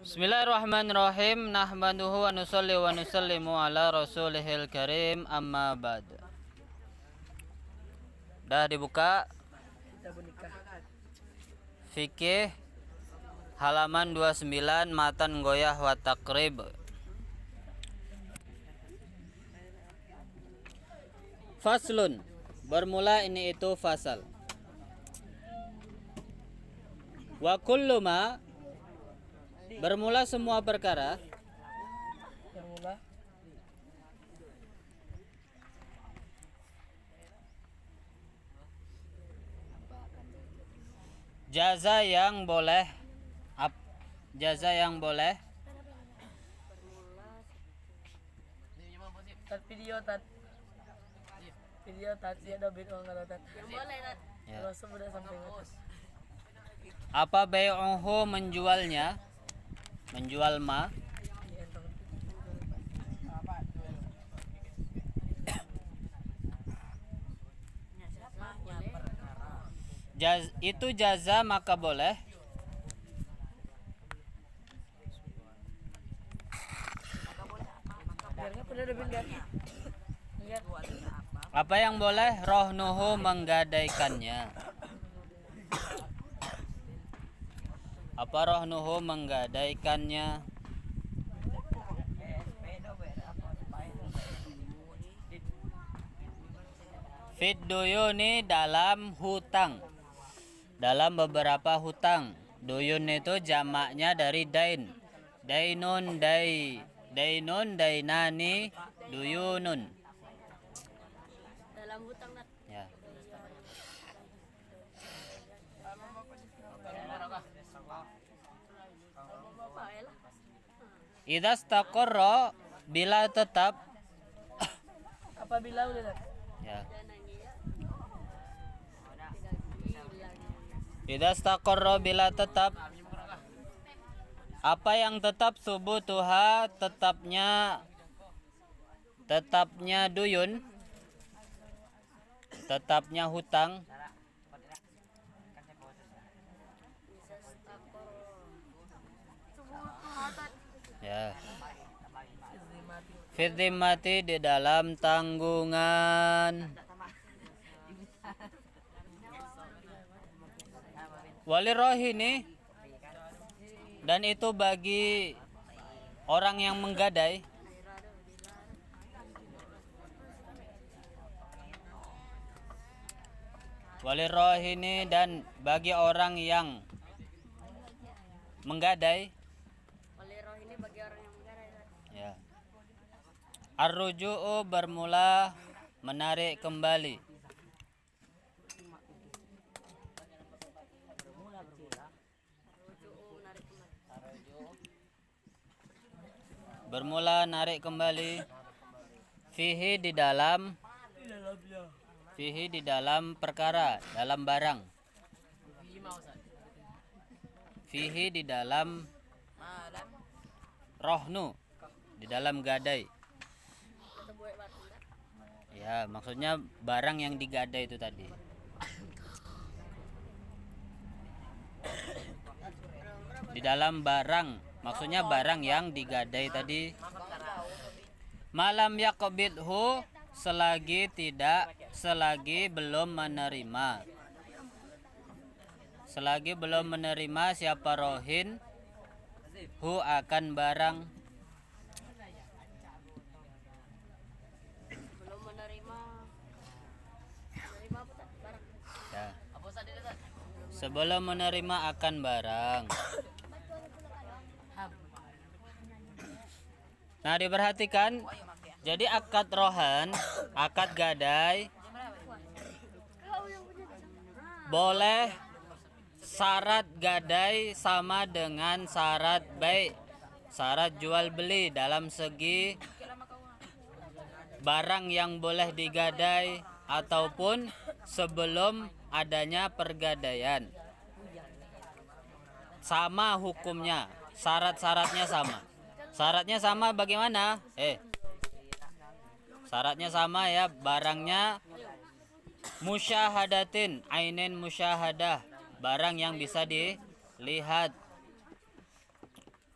Bismillahirrahmanirrahim. Nahmaduhu wa nusalli wa nusallimu ala rasulihil karim, amma ba'd. Dah dibuka fikih halaman 29, matan goyah wa takrib. Faslun, bermula ini itu fasal. Wa kullu ma, bermula semua perkara. Bermula Jaza yang boleh. Jaza yang boleh. video tat dia ada bid orang kalau tat yang boleh tat Ya. kalau sudah sampai atas Apa bai'uhu, menjualnya. Menjual ma. Itu jaza maka boleh. biarnya pada ada bid lihat Apa yang boleh? Rohnuhu, menggadaikannya. Apa rohnuhu, menggadaikannya? Fid duyuni, dalam hutang. Dalam beberapa hutang. Duyun itu jamaknya dari dain. Dainun, dainun, dainani, duyunun. dalam hutang tat Ya. bapak ya lah Idza istaqarra, bila tetap. apabila udah tat Ya. Idza istaqarra, bila tetap. Apa yang tetap? Subutuha, tetapnya duyun, tetapnya hutang. Ya. Fidzimati, di dalam tanggungan. Walirohini, dan itu bagi orang yang menggadai. Walirohini, dan bagi orang yang menggadai. roh ini bagi orang yang menggarai tat Ya. Ar-ruju'u, bermula, menarik kembali. Bermula, narik kembali. Fihi, di dalam. Fihi, di dalam perkara, dalam barang. Fihi, di dalam rohnu, di dalam gadai. Ya, maksudnya barang yang digadai itu tadi. Di dalam barang, maksudnya barang yang digadai tadi. Malam yaqbidhu, selagi belum menerima. Selagi belum menerima siapa rohin, hu, akan barang. belum menerima apa tat barang Ya. Sebelum menerima akan barang. Nah, diperhatikan. Jadi akad rohan, akad gadai, boleh syarat gadai sama dengan syarat bai', syarat jual beli dalam segi barang yang boleh digadai ataupun sebelum adanya pergadaian. Sama hukumnya, syarat-syaratnya sama. Syaratnya sama bagaimana? Syaratnya sama ya, barangnya musyahadatin, ainin musyahadah, barang yang bisa dilihat.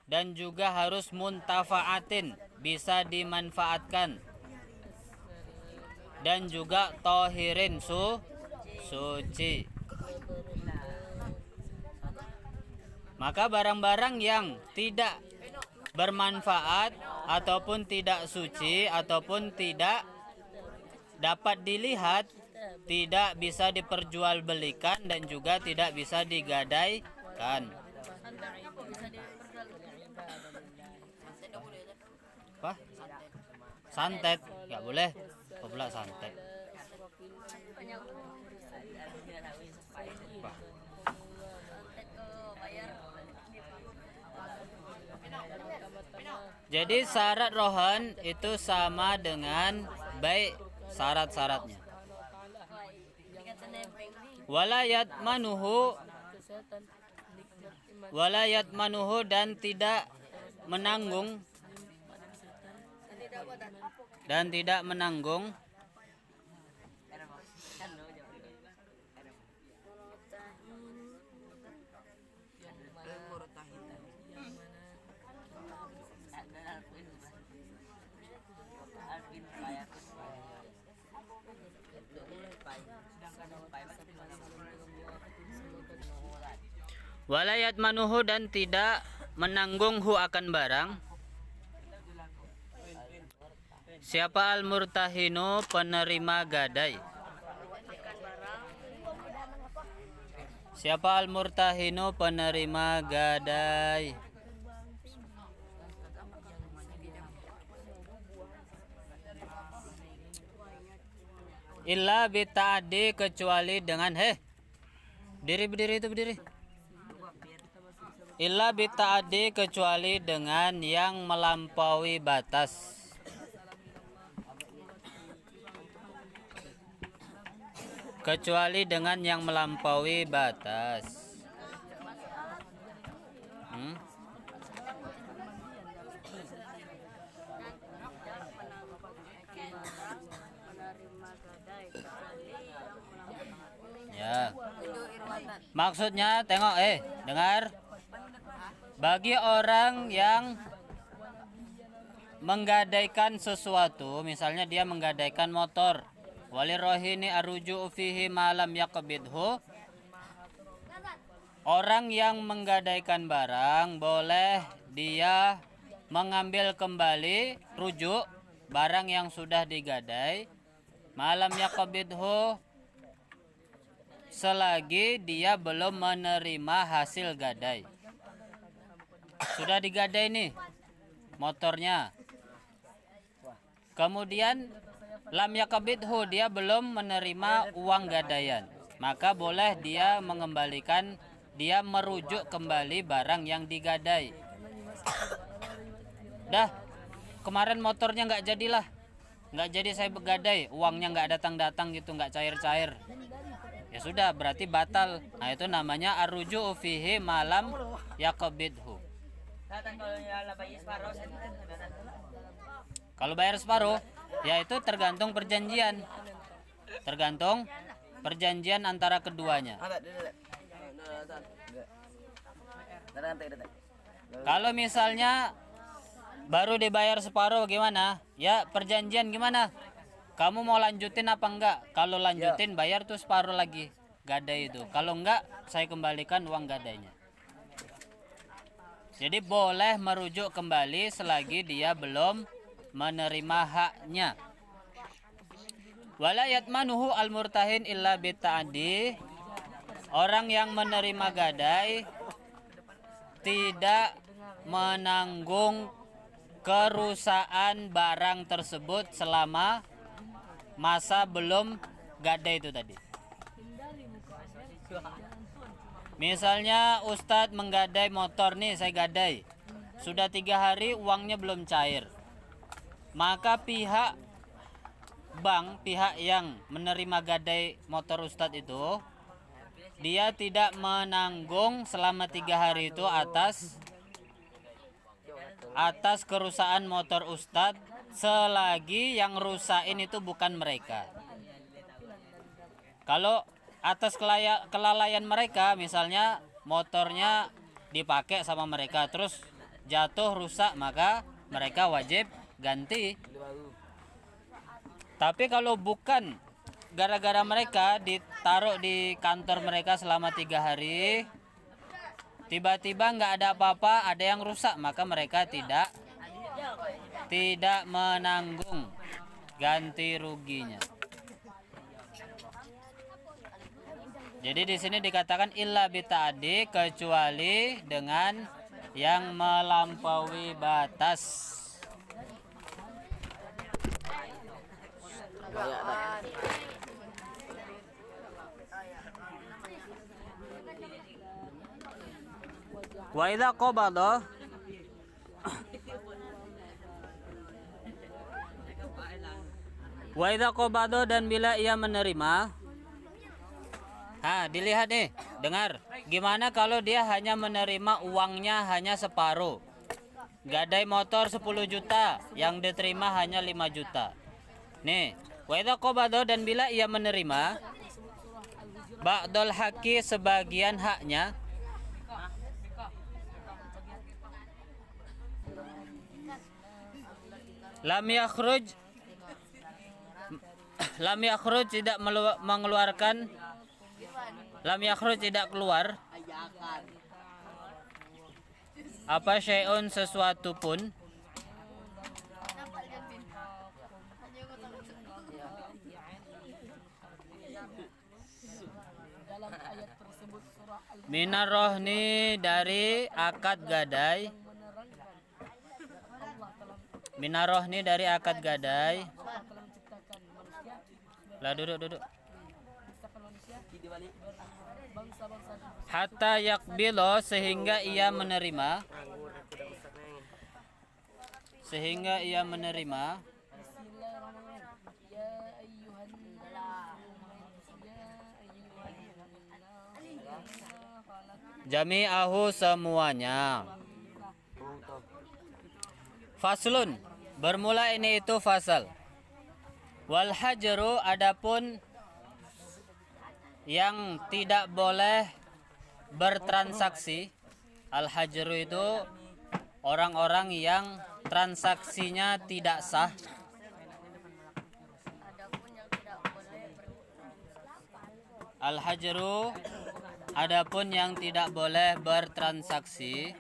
dan juga harus muntafaatin, bisa dimanfaatkan, dan juga tohirin, suci. Maka barang-barang yang tidak bermanfaat ataupun tidak suci ataupun tidak dapat dilihat, tidak bisa diperjualbelikan dan juga tidak bisa digadaikan. Santetnya kok bisa diperjualbelikan? Apa? Santet nggak boleh. Apa pula santet? Banyak Apa? santet ke bayar. Jadi syarat rohan itu sama dengan baik syarat-syaratnya. Walayat manuhu dan tidak menanggung walayat manuhu dan tidak menanggung hu akan barang. Siapa al-murtahinu penerima gadai? Siapa al-murtahinu penerima gadai? Illa bita'adi, kecuali dengan berdiri. Illa bita'adi, kecuali dengan yang melampaui batas. Kecuali dengan yang melampaui batas. Ya. Maksudnya tengok dengar. Bagi orang yang menggadaikan sesuatu, misalnya dia menggadaikan motor, walirohini aruju fihi malam yaqbidhu. Orang yang menggadaikan barang boleh dia mengambil kembali, rujuk barang yang sudah digadai, malam yaqbidhu, selagi dia belum menerima hasil gadai. Sudah digadai nih motornya, kemudian lam yakabidhu, dia belum menerima uang gadaian, maka boleh dia mengembalikan, dia merujuk kembali barang yang digadai. Dah, kemarin motornya nggak jadi saya begadai, uangnya nggak datang gitu, nggak cair. Ya sudah, berarti batal. Nah, itu namanya arruju fihi malam yakabidhu. Kalau bayar separuh, ya itu tergantung perjanjian. Antara keduanya. Kalau misalnya baru dibayar separuh gimana? Ya perjanjian gimana? Kamu mau lanjutin apa enggak? Kalau lanjutin bayar tuh separuh lagi gadai itu. Kalau enggak, saya kembalikan uang gadainya. Jadi boleh merujuk kembali selagi dia belum menerima haknya. Wala yatmanuhu al-murtahin illa bita'adi. Orang yang menerima gadai tidak menanggung kerusakan barang tersebut selama masa belum gadai itu tadi. Misalnya Ustadz menggadai motor nih, saya gadai. Sudah 3 hari uangnya belum cair. Maka pihak bank, pihak yang menerima gadai motor Ustadz itu, dia tidak menanggung selama 3 hari itu atas kerusakan motor Ustadz selagi yang rusakin itu bukan mereka. Kalau atas kelalaian mereka, misalnya motornya dipakai sama mereka terus jatuh rusak, maka mereka wajib ganti. Tapi kalau bukan gara-gara mereka ditaruh di kantor mereka selama 3 hari, tiba-tiba nggak ada apa-apa, ada yang rusak, maka mereka tidak menanggung ganti ruginya. Jadi di sini dikatakan illa bita'adi, kecuali dengan yang melampaui batas. Wa idza qabada dan bila ia menerima. Dilihat nih, dengar. Gimana kalau dia hanya menerima uangnya hanya separuh? Gadai motor 10 juta, yang diterima hanya 5 juta. Nih, wa idza qabada dan bila ia menerima ba'dul haqi, sebagian haknya, lam yakhruj tidak mengeluarkan, lam yakhruj tidak keluar apa syai'un sesuatu pun minar rohni dari akad gadai, minar rohni dari akad gadai. Lah duduk. Hatta yakbilo, sehingga ia menerima, jami'ahu, semuanya. Faslun, bermula ini itu fasal. Wal hajru, adapun yang tidak boleh bertransaksi. Al hajru itu orang-orang yang transaksinya tidak sah. Al hajru, adapun yang tidak boleh bertransaksi.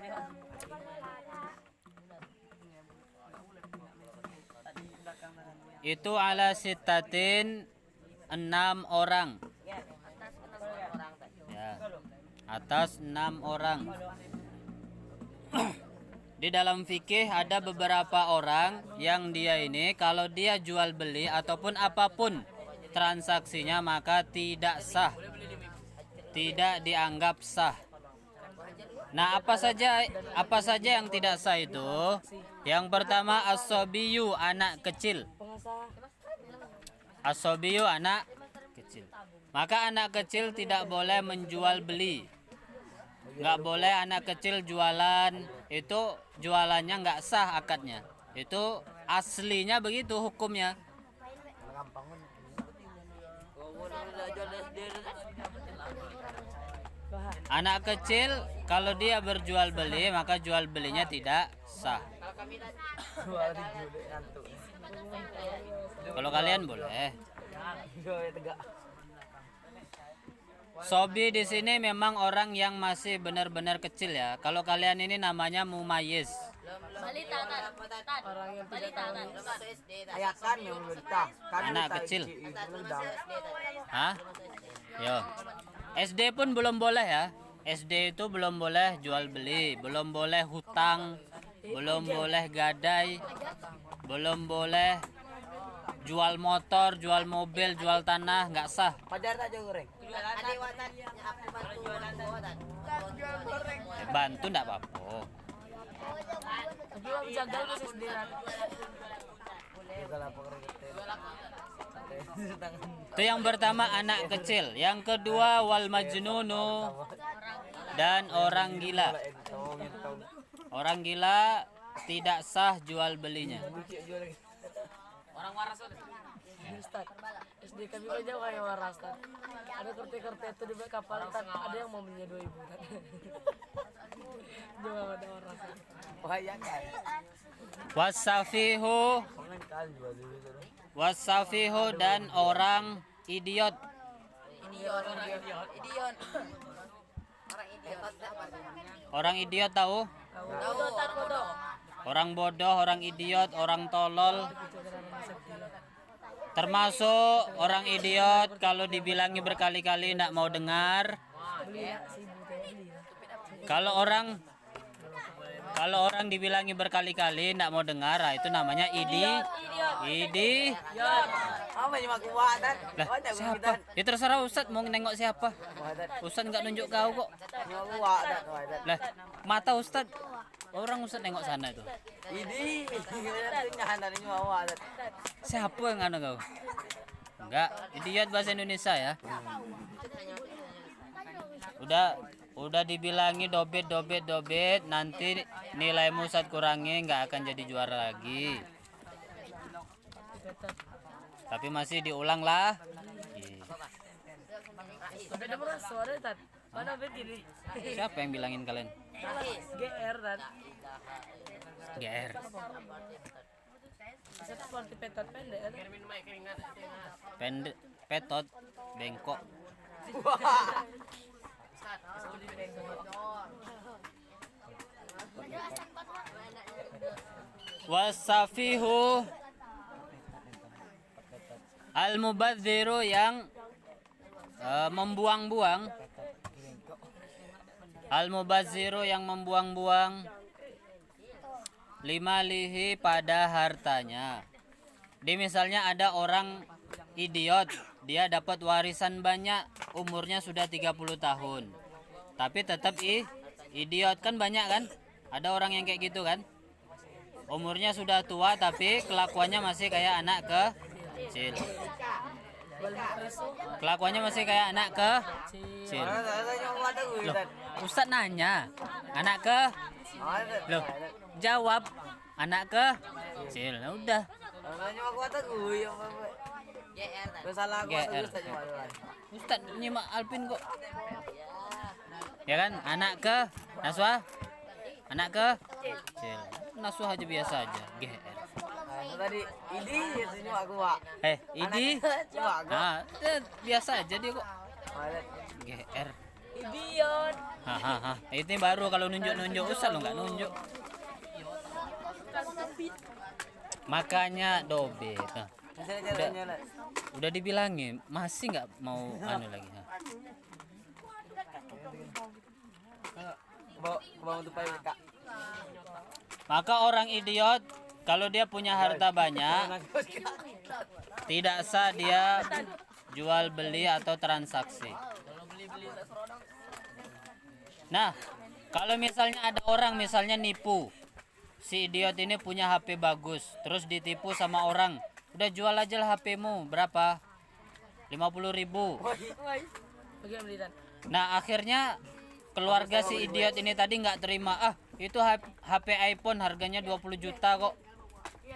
Itu ala sitatin, 6 orang. Ya, atas 6 orang. Di dalam fikih ada beberapa orang yang dia ini kalau dia jual beli ataupun apapun transaksinya maka tidak sah, tidak dianggap sah. Nah, apa saja yang tidak sah itu? Yang pertama as-sobiyu, anak kecil. As-sobiyu, anak kecil. Maka anak kecil tidak boleh menjual beli. Nggak boleh anak kecil jualan, itu jualannya nggak sah akadnya. Itu aslinya begitu hukumnya. Anak kecil kalau dia berjual beli maka jual belinya tidak sah. Kalau kalian boleh. Sobi di sini memang orang yang masih benar-benar kecil ya. Kalau kalian ini namanya mumayyiz. Anak kecil. Hah? Yo. SD pun belum boleh ya. SD itu belum boleh jual beli, belum boleh hutang, belum boleh gadai, belum boleh jual motor, jual mobil, jual tanah, nggak sah. Bantu nggak apa-apa. Itu yang pertama anak kecil. Yang kedua wal majnunu, dan orang gila. Orang gila tidak sah jual belinya. Orang waras SD kami aja kayak waras. Ada kereta itu di kapal, ada yang mau punya 2.000. Jual ada waras. Bayangkan. Wasafihu, wasafihu dan orang idiot. Orang idiot tahu? Orang bodoh, orang idiot, orang tolol. Termasuk orang idiot kalau dibilangi berkali-kali tidak mau dengar. Kalau orang dibilangi berkali-kali tidak mau dengar, nah, itu namanya idi. Apa yang aku buat dan? Lah, siapa? Ya terserah Ustadz mau nengok siapa. Ustadz nggak nunjuk kau kok. Aku buat dan. Lah, mata Ustadz. Orang Ustadz nengok sana itu. Ini dari mau dan. Siapa yang anu kau? Enggak, idiot bahasa Indonesia ya. Udah dibilangi dobet, nanti nilaimu saat kurangi nggak akan jadi juara lagi. Tapi masih diulang lah. Beda beras suara tan. Mana begini? Siapa yang bilangin kalian? GR tan. GR. Seperti petot pendek. Petot, bengkok. Wasafihu al-mubadziru yang membuang-buang. Al-mubadziru yang membuang-buang limalihi pada hartanya. Di misalnya ada orang idiot, dia dapat warisan banyak, umurnya sudah 30 tahun. Tapi tetap idiot, kan banyak kan? Ada orang yang kayak gitu kan? Umurnya sudah tua tapi kelakuannya masih kayak anak kecil. Kelakuannya masih kayak anak kecil. Loh, Ustadz nanya, anak loh, jawab anak kecil. Nah, udah. Ustadz nyimak Alpin kok. Ya kan, anak Naswa, anak kecil. Naswa aja biasa aja. GR. Tadi ini senyum aku pak. Idi. Nah, biasa aja dia kok. GR. Idiot. Hahaha. Ini baru kalau nunjuk Ustadz lo nggak nunjuk. Makanya dobet. Nah, udah dibilangin masih nggak mau anu lagi. Maka orang idiot kalau dia punya harta banyak tidak sah dia jual beli atau transaksi. Nah, kalau misalnya ada orang misalnya nipu, si idiot ini punya HP bagus, terus ditipu sama orang, udah jual aja lah HP-mu, berapa? 50.000. Nah, akhirnya keluarga si idiot ini tadi nggak terima, itu HP iPhone harganya 20 juta kok.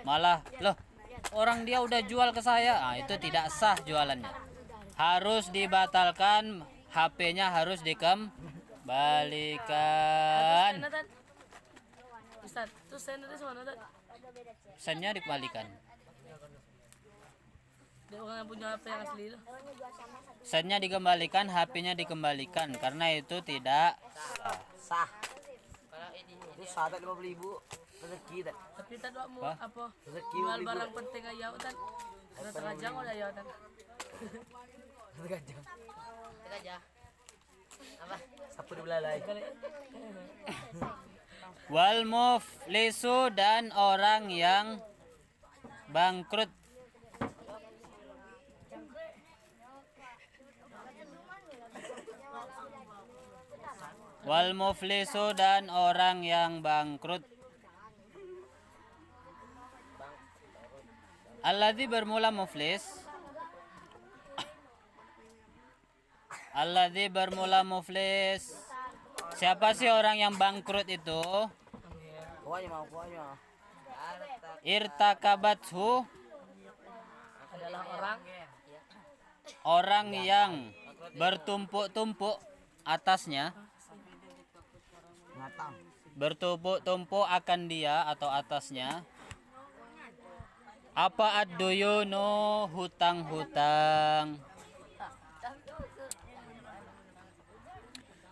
Malah, loh, orang dia udah jual ke saya. Nah, itu tidak sah jualannya. Harus dibatalkan, HP-nya harus dikembalikan. Ustaz, itu sen itu mana tadi? Sennya dikembalikan. Dia orang yang punya HP yang asli loh. Sennya dikembalikan, HP-nya dikembalikan karena itu tidak Sah. Itu sah tak 50.000 rezeki tak. Tapi tak doamu apa? Rezeki jual barang penting aja tak. Ada tengah jam udah ya tak. Tengah jam. Apa? Sapu di belalai. wal muflisu dan orang yang bangkrut. Wal muflisu dan orang yang bangkrut. Alladzi bermula muflis. Alladzi bermula muflis. Siapa sih orang yang bangkrut itu? Irtakabathu Adalah orang yang bertumpuk-tumpuk atasnya. bertumpuk-tumpuk akan dia atau atasnya. Apa ad-duyunu, hutang-hutang.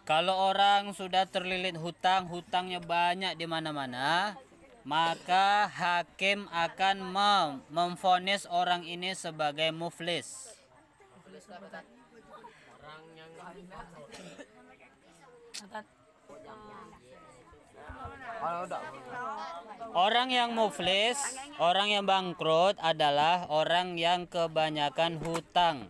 Kalau orang sudah terlilit hutang, hutangnya banyak di mana-mana, maka hakim akan memvonis orang ini sebagai muflis. Orang yang muflis, orang yang bangkrut adalah orang yang kebanyakan hutang.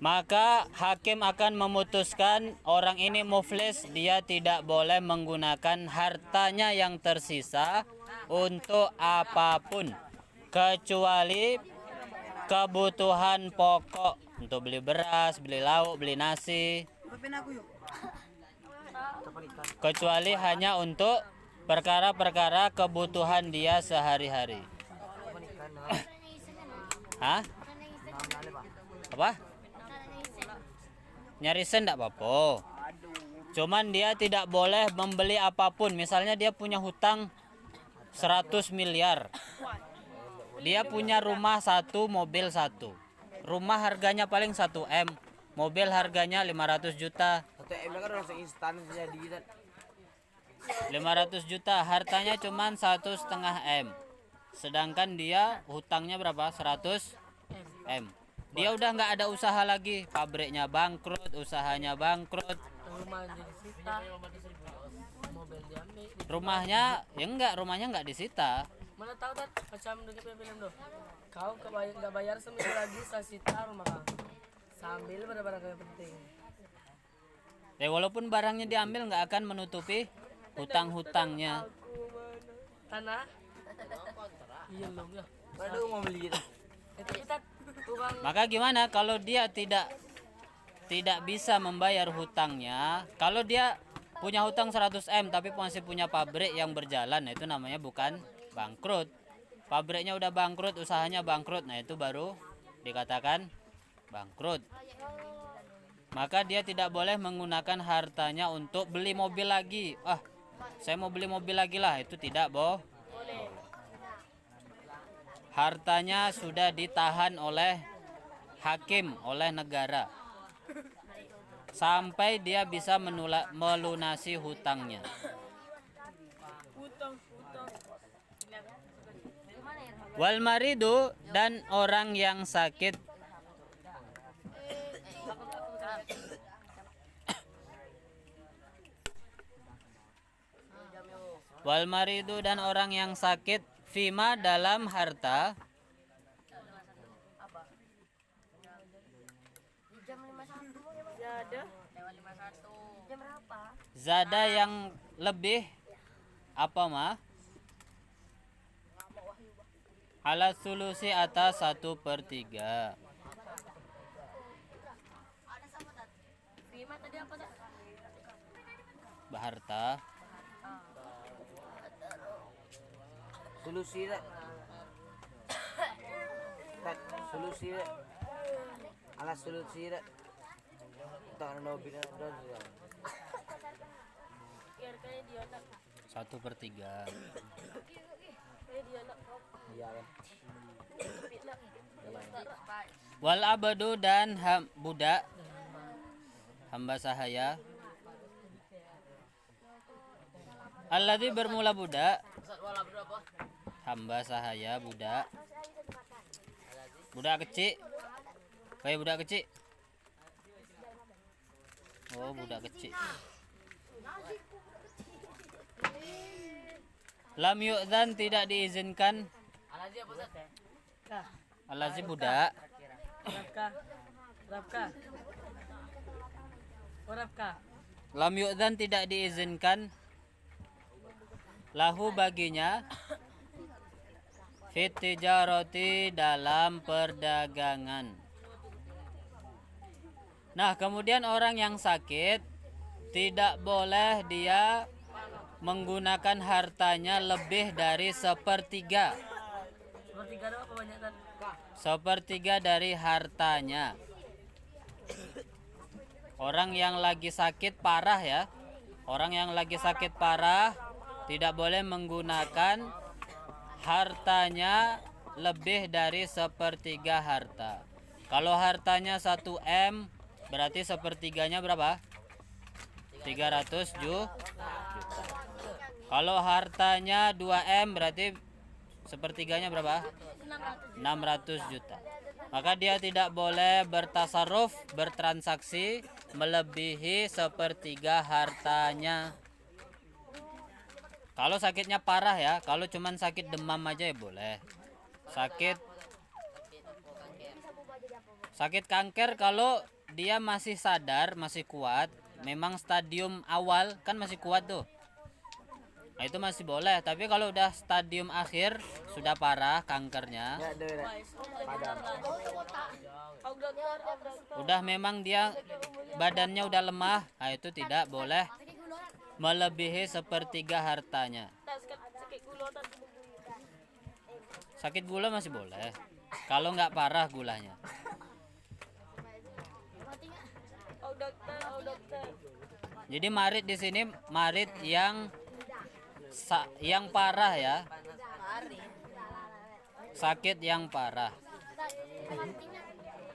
Maka hakim akan memutuskan orang ini muflis, dia tidak boleh menggunakan hartanya yang tersisa untuk apapun kecuali kebutuhan pokok untuk beli beras, beli lauk, beli nasi. Kecuali hanya untuk perkara-perkara kebutuhan dia sehari-hari. Hah? Apa? Nyarisin enggak apa-apa. Cuman dia tidak boleh membeli apapun. Misalnya dia punya hutang 100 miliar. Dia punya rumah 1, mobil 1. Rumah harganya paling 1 M, mobil harganya 500 juta. 1 M kan langsung instan jadi. 500 juta, hartanya cuman 1,5 M. Sedangkan dia hutangnya berapa? 100 M. Dia udah nggak ada usaha lagi, pabriknya bangkrut, usahanya bangkrut. Rumah jadi disita, mobil diambil. Rumahnya nggak disita. Mana tahu kan macam dengan film doh. Kau nggak bayar seminggu lagi saya sita rumah kau. Sambil barang-barang yang penting. Walaupun barangnya diambil nggak akan menutupi hutang-hutangnya. Tanah? Iya belum ya. Waduh mau beli gitu. Itu kita tukang. Maka gimana kalau dia tidak bisa membayar hutangnya? Kalau dia punya hutang 100 M tapi masih punya pabrik yang berjalan, nah itu namanya bukan bangkrut. Pabriknya udah bangkrut, usahanya bangkrut, nah itu baru dikatakan bangkrut. Maka dia tidak boleh menggunakan hartanya untuk beli mobil lagi. Saya mau beli mobil lagi lah, itu tidak boleh. Hartanya sudah ditahan oleh hakim, oleh negara, sampai dia bisa melunasi hutangnya. Wal maridu, dan orang yang sakit. Wal maridu, dan orang yang sakit, fima, dalam harta. Zada yang lebih apa mah? Ala sulusi atas 1/3. Harta. Solusi dah. Solusi dah. Ala solusi dah. Tak ada bila dah. 1/3. Iya kan. Wal abadu, dan budak, hamba sahaya. Alladzi bermula budak. Hamba sahaya budak. Budak kecil. Kayak budak kecil. Oh, budak kecil. Lam yu'dzan, tidak diizinkan. Alazi budak. Rabka. Lam yu'dzan, tidak diizinkan. Lahu, baginya. Fit tijarati, dalam perdagangan. Nah, kemudian orang yang sakit tidak boleh dia menggunakan hartanya lebih dari 1/3. 1/3 apa kebanyakan? 1/3 dari hartanya. Orang yang lagi sakit parah ya. Orang yang lagi sakit parah tidak boleh menggunakan hartanya lebih dari sepertiga harta. Kalau hartanya 1 M, berarti sepertiganya berapa? 300 juta. Kalau hartanya 2 M, berarti sepertiganya berapa? 600 juta. Maka dia tidak boleh bertasarruf, bertransaksi melebihi sepertiga hartanya. Kalau sakitnya parah ya, kalau cuman sakit demam aja ya boleh. Sakit kanker kalau dia masih sadar, masih kuat, memang stadium awal kan masih kuat tuh. Nah, itu masih boleh, tapi kalau udah stadium akhir sudah parah kankernya, Ya, deh. Padam. udah memang dia badannya udah lemah, nah itu tidak boleh melebihi sepertiga hartanya. Sakit gula masih boleh, kalau nggak parah gulanya. Jadi marit di sini marit yang parah ya, sakit yang parah.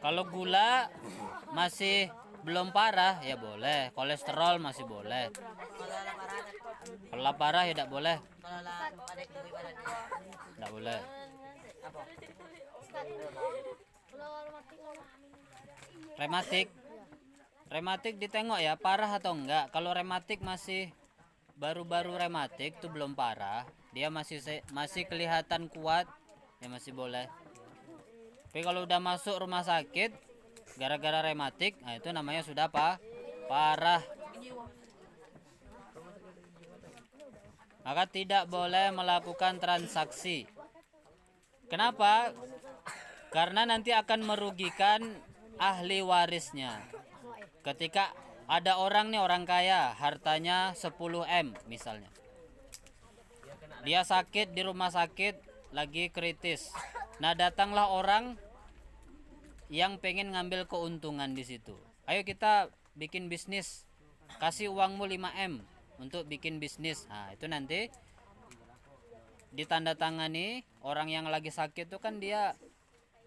Kalau gula masih belum parah ya boleh, kolesterol masih boleh. Kalau parah ya tidak boleh. Tidak boleh. Rematik ditengok ya parah atau enggak. Kalau rematik masih baru-baru rematik tuh belum parah, dia masih kelihatan kuat ya masih boleh. Tapi kalau udah masuk rumah sakit gara-gara rematik, nah itu namanya sudah parah. Maka tidak boleh melakukan transaksi. Kenapa? Karena nanti akan merugikan ahli warisnya. Ketika ada orang nih, orang kaya, hartanya 10 M misalnya. Dia sakit di rumah sakit, lagi kritis. Nah, datanglah orang yang pengen ngambil keuntungan di situ. Ayo kita bikin bisnis. Kasih uangmu 5 M untuk bikin bisnis. Nah, itu nanti ditandatangani. Orang yang lagi sakit itu kan dia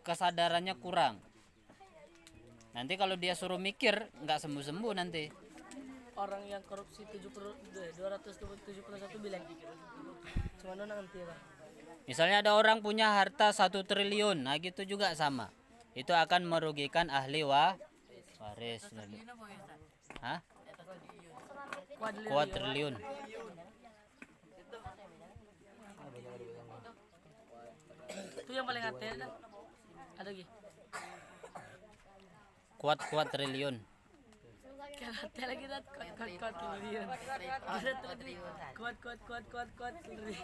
kesadarannya kurang. Nanti kalau dia suruh mikir nggak sembuh-sembuh nanti. Orang yang korupsi 271 bilang cuma nanti lah. Misalnya ada orang punya harta 1 triliun, nah gitu juga sama. Itu akan merugikan ahli waris. Hah? Kuadriliun. Itu yang paling hati ada lagi. Kuat triliun. Kan hati lagi dat kuat triliun. Ada triliun. Kuat triliun.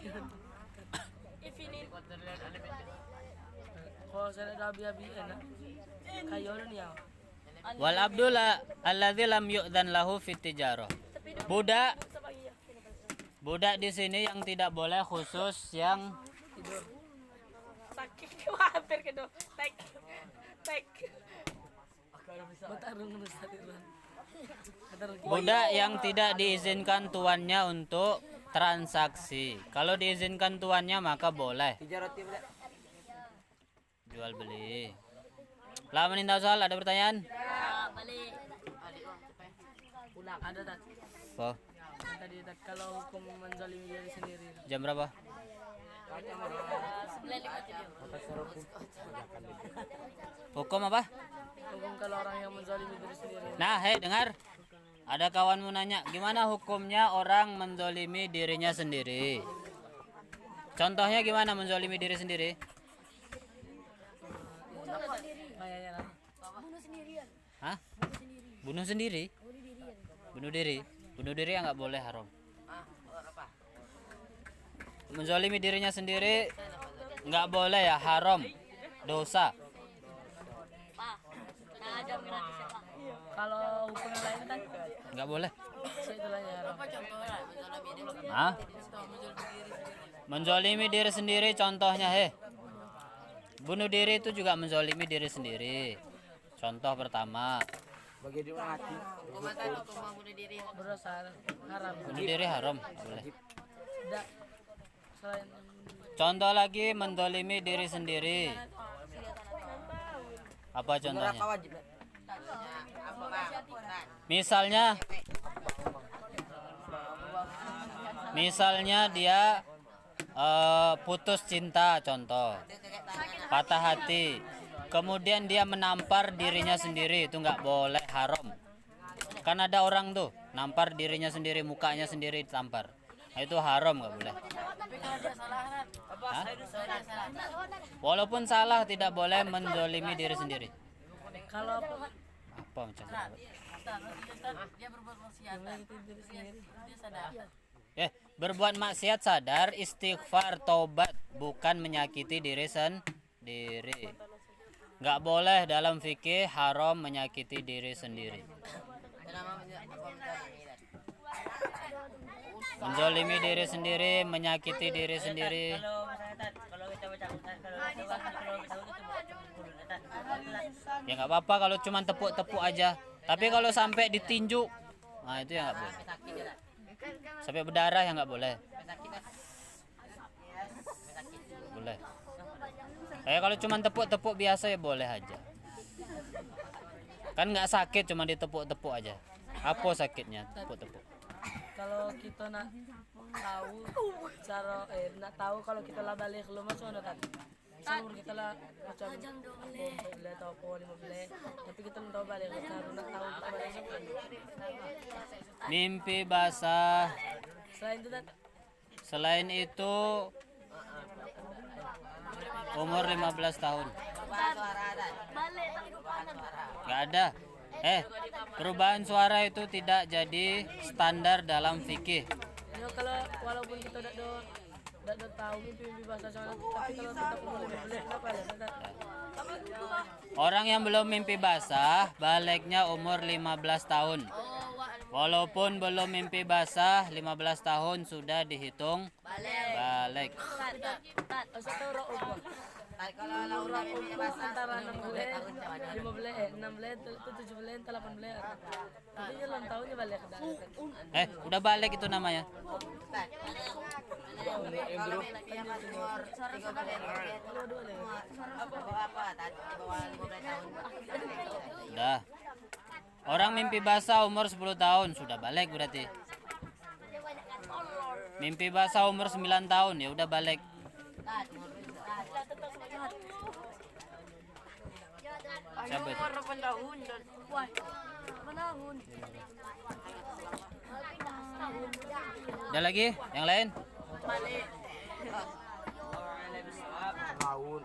Kalau saya ada abi-abi enak. Kayo nih ya. Wal abdullah alladzi lam yu'dzan lahu fit tijarah. Budak di sini yang tidak boleh khusus yang Sakit hampir ke do. Tek. budak yang tidak diizinkan tuannya untuk transaksi. Kalau diizinkan tuannya maka boleh Tiga roti boleh. jual beli. Lah menindak soal ada pertanyaan? Balik. Ulang ada tak? Oh, Tadi tak kalau hukum menzalimi diri sendiri. jam berapa? 9.57. Hukum apa? Hukum kalau orang yang menzalimi diri sendiri. Nah, hei dengar. Ada kawanmu nanya, gimana hukumnya orang menzolimi dirinya sendiri? Contohnya gimana menzolimi diri sendiri? Kayaknya lah. Hah? Bunuh sendiri? Bunuh diri? Bunuh diri ya nggak boleh, haram. Menzolimi dirinya sendiri nggak boleh ya, haram, dosa. Pak, nah jam gratis ya Pak. Kalau hukum yang lain kan Nggak boleh. saya itu lah ya. Hah? Menzolimi diri sendiri contohnya, bunuh diri itu juga menzolimi diri sendiri. Contoh pertama, Bagi dia mati. berdosa haram. Bunuh diri haram, nggak boleh. Tidak selain Contoh lagi mendolimi diri sendiri. Apa Bener contohnya? apa wajib? Misalnya dia putus cinta, contoh patah hati, kemudian dia menampar dirinya sendiri, itu nggak boleh, haram. Kan ada orang tuh nampar dirinya sendiri, mukanya sendiri ditampar, nah, itu haram, nggak boleh. Hah? Walaupun salah tidak boleh mendolimi diri sendiri. kalau Apa macam itu? Berbuat maksiat sadar, istighfar, taubat, bukan menyakiti diri sendiri. Nggak boleh dalam fikih, haram menyakiti diri sendiri. Menzalimi diri sendiri, menyakiti diri sendiri. Ya nggak apa-apa kalau cuma tepuk-tepuk aja. Tapi kalau sampai ditinju, nah itu ya nggak boleh. Sampai berdarah ya nggak boleh. Boleh. Kalau cuma tepuk-tepuk biasa ya boleh aja. Kan nggak sakit, cuma ditepuk-tepuk aja. Apa sakitnya tepuk-tepuk? kalau kita nak tahu cara nak tahu kalau kita lah balik ke rumah sana kan seumur kita lah macam boleh atau apa 15 tapi kita belum tahu balik kalau nak tahu kita balik sampai Mimpi basah. selain itu kan Selain itu umur 15 tahun. Nggak ada. Perubahan suara itu tidak jadi standar dalam fikih. ya, kalau walaupun kita tidak tahu mimpi bahasa sana tapi kalau kita boleh apa balik kan Orang yang belum mimpi basah, baliknya umur 15 tahun. Walaupun belum mimpi basah, 15 tahun sudah dihitung balik. asal tahu roh apa Kalau roh apa antara 16 16 itu 17 itu 18 tapi belum tahunya balik ke dalam Udah balik itu namanya. Udah. Orang mimpi basah umur 10 tahun sudah balik berarti. Mimpi basah umur 9 tahun ya udah balik. Siapa itu? Ada lagi? Yang lain? tahun.